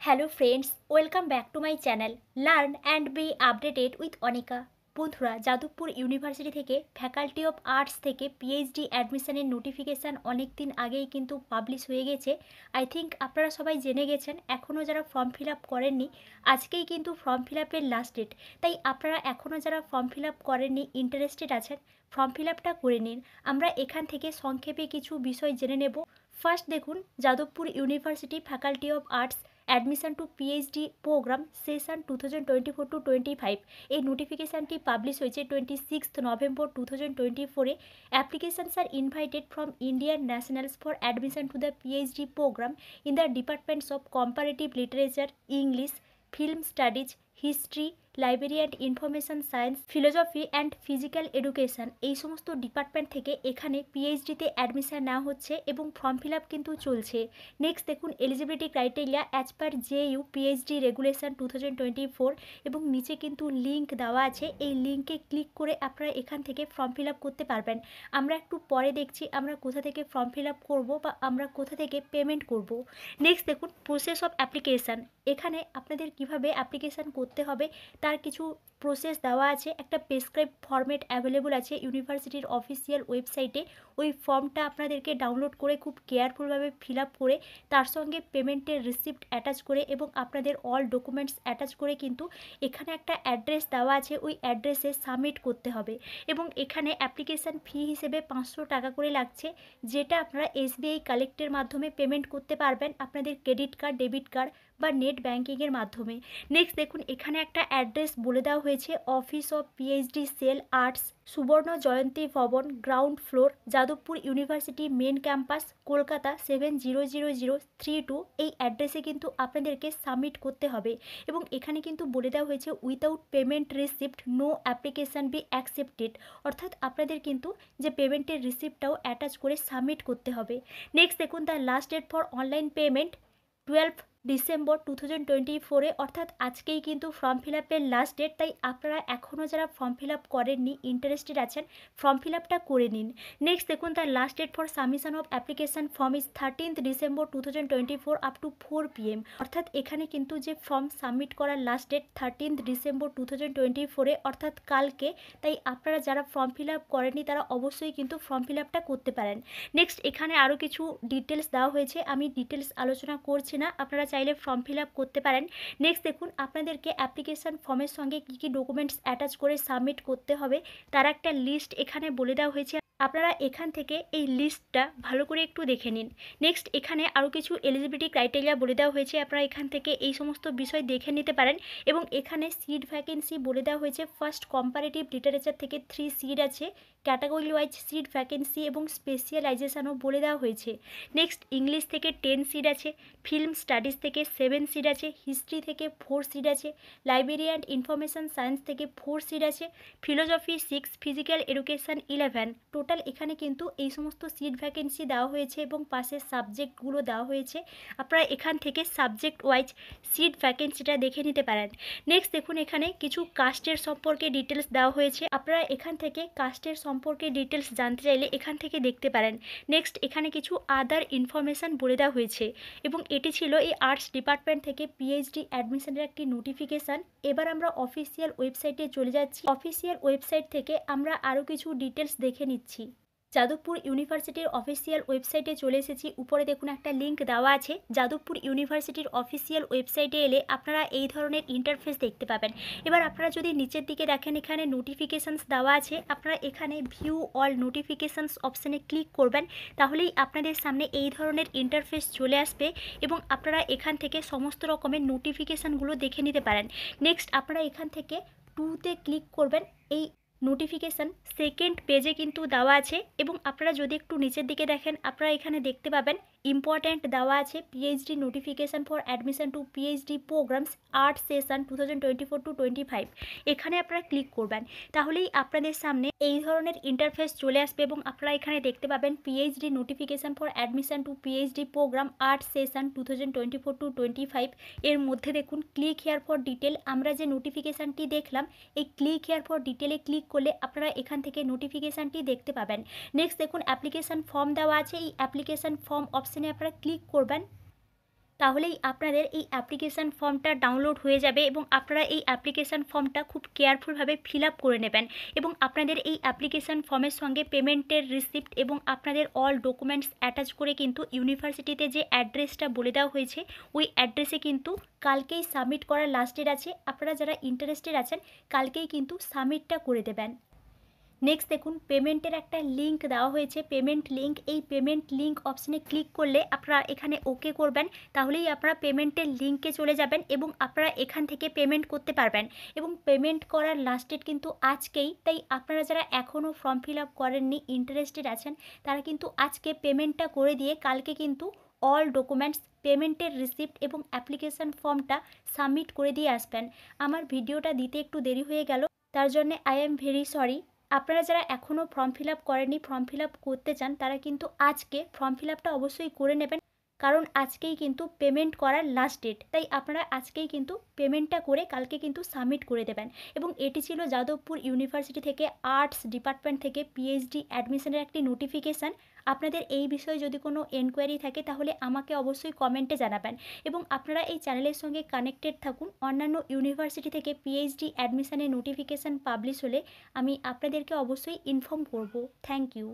Hello friends, welcome back to my channel learn and B updated with Anika. বন্ধুরা, Jadavpur university থেকে faculty of arts থেকে PhD অ্যাডমিশনের notification অনেক দিন আগেই কিন্তু পাবলিশ হয়ে গেছে। আই থিঙ্ক আপনারা সবাই জেনে গেছেন। এখনও যারা ফর্ম ফিল আপ করেননি, আজকেই কিন্তু ফর্ম ফিল আপের লাস্ট ডেট। তাই আপনারা এখনও যারা ফর্ম ফিল আপ করেননি, ইন্টারেস্টেড আছেন, ফর্ম ফিল আপটা করে নিন। আমরা এখান থেকে সংক্ষেপে কিছু বিষয় জেনে নেব। ফার্স্ট দেখুন, Jadavpur university faculty of arts admission to PhD programme session 2024-25 এই নোটিফিকেশানটি পাবলিশ হয়েছে 26 নভেম্বর 2024-এ। Applications are invited from Indian nationals for admission to the PhD programme in the departments of comparative literature, English, film studies, history, library and information science, philosophy and physical education, এই সমস্ত department থেকে এখানে পিএইচডিতে admission নেওয়া হচ্ছে এবং form fill up কিন্তু চলছে। Next দেখুন, eligibility criteria as per JU PhD regulation 2024, এবং নিচে কিন্তু লিঙ্ক দেওয়া আছে। এই লিঙ্কে ক্লিক করে আপনারা এখান থেকে ফর্ম ফিল আপ করতে পারবেন। আমরা একটু পরে দেখছি আমরা কোথা থেকে ফর্ম ফিল আপ করবো বা আমরা কোথা থেকে পেমেন্ট করব। নেক্সট দেখুন, প্রসেস অফ অ্যাপ্লিকেশান। এখানে আপনাদের কিভাবে অ্যাপ্লিকেশান করতে হবে তার কিছু প্রসেস দেওয়া আছে। একটা প্রেসক্রাইব ফরম্যাট অ্যাভেলেবল আছে ইউনিভার্সিটির অফিসিয়াল ওয়েবসাইটে। ওই ফর্মটা আপনাদেরকে ডাউনলোড করে খুব কেয়ারফুলভাবে ফিল আপ করে তার সঙ্গে পেমেন্টের রিসিপ্ট অ্যাটাচ করে এবং আপনাদের অল ডকুমেন্টস অ্যাটাচ করে কিন্তু এখানে একটা অ্যাড্রেস দেওয়া আছে, ওই অ্যাড্রেসে সাবমিট করতে হবে। এবং এখানে অ্যাপ্লিকেশান ফি হিসেবে 500 টাকা করে লাগছে, যেটা আপনারা এসবিআই কালেক্টের মাধ্যমে পেমেন্ট করতে পারবেন আপনাদের ক্রেডিট কার্ড, ডেবিট কার্ড বা নেট ব্যাঙ্কিংয়ের মাধ্যমে। নেক্সট দেখুন, এখানে একটা অ্যাড্রেস বলে দেওয়া হয়েছে, office of PhD cell arts, Subarna Jayanti Bhavan, ground floor, Jadavpur university main campus, Kolkata 700032। এই অ্যাড্রেসে কিন্তু আপনাদেরকে সাবমিট করতে হবে। এবং এখানে কিন্তু বলে দেওয়া হয়েছে without payment receipt no application be accepted, অর্থাৎ আপনাদের কিন্তু যে পেমেন্টের রিসিপ্টটাও অ্যাটাচ করে সাবমিট করতে হবে। নেক্সট দেখুন, the last date for online payment 12 December 2024-এ, অর্থাৎ আজকেই কিন্তু ফর্ম ফিল আপের লাস্ট ডেট। তাই আপনারা এখনও যারা ফর্ম ফিল আপ করেননি, ইন্টারেস্টেড আছেন, ফর্ম ফিল আপটা করে নিন। নেক্সট দেখুন, the last date for submission of application form is 13 December 2024 up to 4 PM, অর্থাৎ এখানে কিন্তু যে ফর্ম সাবমিট করার লাস্ট ডেট 13 ডিসেম্বর 2024-এ, অর্থাৎ কালকে। তাই আপনারা যারা ফর্ম ফিল আপ করেননি তারা অবশ্যই কিন্তু ফর্ম ফিল আপটা করতে পারেন। নেক্সট এখানে আরও কিছু ডিটেলস দেওয়া হয়েছে, আমি ডিটেলস আলোচনা করছি না, আপনারা চাইলে ফর্ম ফিল আপ করতে পারেন। নেক্সট দেখুন, আপনাদেরকে অ্যাপ্লিকেশান ফর্মের সঙ্গে কী কী ডকুমেন্টস অ্যাটাচ করে সাবমিট করতে হবে তার একটা লিস্ট এখানে বলে দেওয়া হয়েছে। আপনারা এখান থেকে এই লিস্টটা ভালো করে একটু দেখে নিন। নেক্সট এখানে আরও কিছু এলিজিবিলিটি ক্রাইটেরিয়া বলে দেওয়া হয়েছে, আপনারা এখান থেকে এই সমস্ত বিষয় দেখে নিতে পারেন। এবং এখানে সিট ভ্যাকেন্সি বলে দেওয়া হয়েছে। ফার্স্ট কম্পারেটিভ লিটারেচার থেকে 3 সিট আছে, ক্যাটাগরি ওয়াইজ সিট ভ্যাকেন্সি এবং স্পেশালাইজেশনও বলে দেওয়া হয়েছে। নেক্সট ইংলিশ থেকে 10 সিট আছে, ফিল্ম স্টাডিজ থেকে 7 সিট আছে, হিস্ট্রি থেকে 4 সিট আছে, লাইব্রেরি অ্যান্ড ইনফরমেশন সায়েন্স থেকে 4 সিট আছে, ফিলোসফি 6, ফিজিক্যাল এডুকেশন 11। টোটাল এখানে কিন্তু এই সমস্ত সিট ভ্যাকেন্সি দেওয়া হয়েছে এবং পাশের সাবজেক্টগুলো দেওয়া হয়েছে। আপনারা এখান থেকে সাবজেক্ট ওয়াইজ সিট ভ্যাকেন্সিটা দেখে নিতে পারেন। নেক্সট দেখুন, এখানে কিছু কাস্টের সম্পর্কে ডিটেলস দেওয়া হয়েছে, আপনারা এখান থেকে কাস্টের সম্পর্কে ডিটেলস জানতে চাইলে এখান থেকে দেখতে পারেন। নেক্সট এখানে কিছু আদার ইনফরমেশান বলে দেওয়া হয়েছে। এবং এটি ছিল এই আর্টস ডিপার্টমেন্ট থেকে পিএইচডি অ্যাডমিশনের একটি নোটিফিকেশান। এবার আমরা অফিসিয়াল ওয়েবসাইটে চলে যাচ্ছি। অফিসিয়াল ওয়েবসাইট থেকে আমরা আরও কিছু ডিটেলস দেখে নিচ্ছি। যাদবপুর ইউনিভার্সিটির অফিসিয়াল ওয়েবসাইটে চলে এসেছি। উপরে দেখুন একটা লিঙ্ক দেওয়া আছে। যাদবপুর ইউনিভার্সিটির অফিসিয়াল ওয়েবসাইটে এলে আপনারা এই ধরনের ইন্টারফেস দেখতে পাবেন। এবার আপনারা যদি নিচের দিকে দেখেন, এখানে নোটিফিকেশানস দেওয়া আছে, আপনারা এখানে ভিউ অল নোটিফিকেশানস অপশানে ক্লিক করবেন, তাহলেই আপনাদের সামনে এই ধরনের ইন্টারফেস চলে আসবে এবং আপনারা এখান থেকে সমস্ত রকমের নোটিফিকেশানগুলো দেখে নিতে পারেন। নেক্সট আপনারা এখান থেকে 2তে ক্লিক করবেন। এই নোটিফিকেশান সেকেন্ড পেজে কিন্তু দেওয়া আছে। এবং আপনারা যদি একটু নিচের দিকে দেখেন, আপনারা এখানে দেখতে পাবেন ইম্পর্ট্যান্ট দেওয়া আছে, PhD notification for admission to PhD programs art session 2024-25। এখানে আপনারা ক্লিক করবেন, তাহলেই আপনাদের সামনে এই ধরনের ইন্টারফেস চলে আসবে এবং আপনারা এখানে দেখতে পাবেন PhD notification for admission to PhD programme art session 2024-25। এর মধ্যে দেখুন ক্লিক হেয়ার ফর ডিটেল। আমরা যে নোটিফিকেশানটি দেখলাম, এই ক্লিক হেয়ার ফর ডিটেলে ক্লিক করলে আপনারা এখান থেকে নোটিফিকেশানটি দেখতে পাবেন। নেক্সট দেখুন অ্যাপ্লিকেশান ফর্ম দেওয়া আছে, এই অ্যাপ্লিকেশান ফর্ম অপশানে আপনারা ক্লিক করবেন। তাহলেই আপনাদের এই অ্যাপ্লিকেশান ফর্মটা ডাউনলোড হয়ে যাবে এবং আপনারা এই অ্যাপ্লিকেশান ফর্মটা খুব কেয়ারফুলভাবে ফিল আপ করে নেবেন এবং আপনাদের এই অ্যাপ্লিকেশান ফর্মের সঙ্গে পেমেন্টের রিসিপ্ট এবং আপনাদের অল ডকুমেন্টস অ্যাটাচ করে কিন্তু ইউনিভার্সিটিতে যে অ্যাড্রেসটা বলে দেওয়া হয়েছে ওই অ্যাড্রেসে কিন্তু কালকেই সাবমিট করার লাস্ট ডেট আছে। আপনারা যারা ইন্টারেস্টেড আছেন কালকেই কিন্তু সাবমিটটা করে দেবেন। নেক্সট দেখুন, পেমেন্টের একটা লিঙ্ক দেওয়া হয়েছে, পেমেন্ট লিঙ্ক। এই পেমেন্ট লিঙ্ক অপশানে ক্লিক করলে আপনারা এখানে ওকে করবেন, তাহলেই আপনারা পেমেন্টের লিঙ্কে চলে যাবেন এবং আপনারা এখান থেকে পেমেন্ট করতে পারবেন। এবং পেমেন্ট করার লাস্ট ডেট কিন্তু আজকেই, তাই আপনারা যারা এখনও ফর্ম ফিল আপ করেননি, ইন্টারেস্টেড আছেন, তারা কিন্তু আজকে পেমেন্টটা করে দিয়ে কালকে কিন্তু অল ডকুমেন্টস, পেমেন্টের রিসিপ্ট এবং অ্যাপ্লিকেশান ফর্মটা সাবমিট করে দিয়ে আসবেন। আমার ভিডিওটা দিতে একটু দেরি হয়ে গেল, তার জন্য আই এম ভেরি সরি। আপনারা যারা এখনও ফর্ম ফিল আপ করেননি, ফর্ম ফিল আপ করতে চান, তারা কিন্তু আজকে ফর্ম ফিল আপটা অবশ্যই করে নেবেন, কারণ আজকেই কিন্তু পেমেন্ট করার লাস্ট ডেট। তাই আপনারা আজকেই কিন্তু পেমেন্টটা করে কালকে কিন্তু সাবমিট করে দেবেন। এবং এটি ছিল যাদবপুর ইউনিভার্সিটি থেকে আর্টস ডিপার্টমেন্ট থেকে পিএইচডি অ্যাডমিশনের একটি নোটিফিকেশান। আপনাদের এই বিষয়ে যদি কোনো এনকোয়ারি থাকে তাহলে আমাকে অবশ্যই কমেন্টে জানাবেন এবং আপনারা এই চ্যানেলের সঙ্গে কানেক্টেড থাকুন। অন্যান্য ইউনিভার্সিটি থেকে পিএইচডি অ্যাডমিশনের নোটিফিকেশান পাবলিশ হলে আমি আপনাদেরকে অবশ্যই ইনফর্ম করব। Thank you.